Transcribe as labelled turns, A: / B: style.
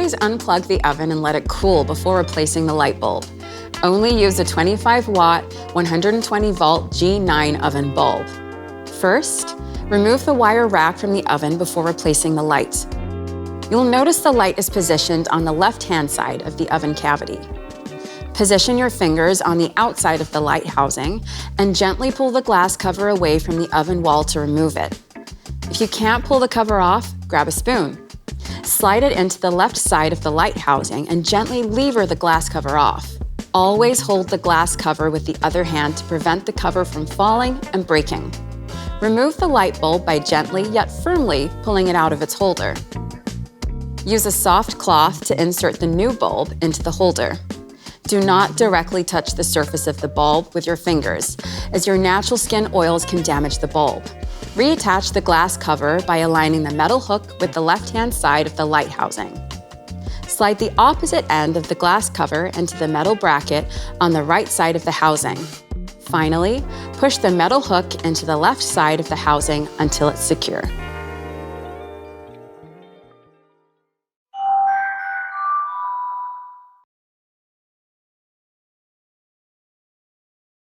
A: Always unplug the oven and let it cool before replacing the light bulb. Only use a 25-watt, 120-volt G9 oven bulb. First, remove the wire rack from the oven before replacing the light. You'll notice the light is positioned on the left-hand side of the oven cavity. Position your fingers on the outside of the light housing and gently pull the glass cover away from the oven wall to remove it. If you can't pull the cover off, grab a spoon. Slide it into the left side of the light housing and gently lever the glass cover off. Always hold the glass cover with the other hand to prevent the cover from falling and breaking. Remove the light bulb by gently yet firmly pulling it out of its holder. Use a soft cloth to insert the new bulb into the holder. Do not directly touch the surface of the bulb with your fingers, as your natural skin oils can damage the bulb. Reattach the glass cover by aligning the metal hook with the left-hand side of the light housing. Slide the opposite end of the glass cover into the metal bracket on the right side of the housing. Finally, push the metal hook into the left side of the housing until it's secure.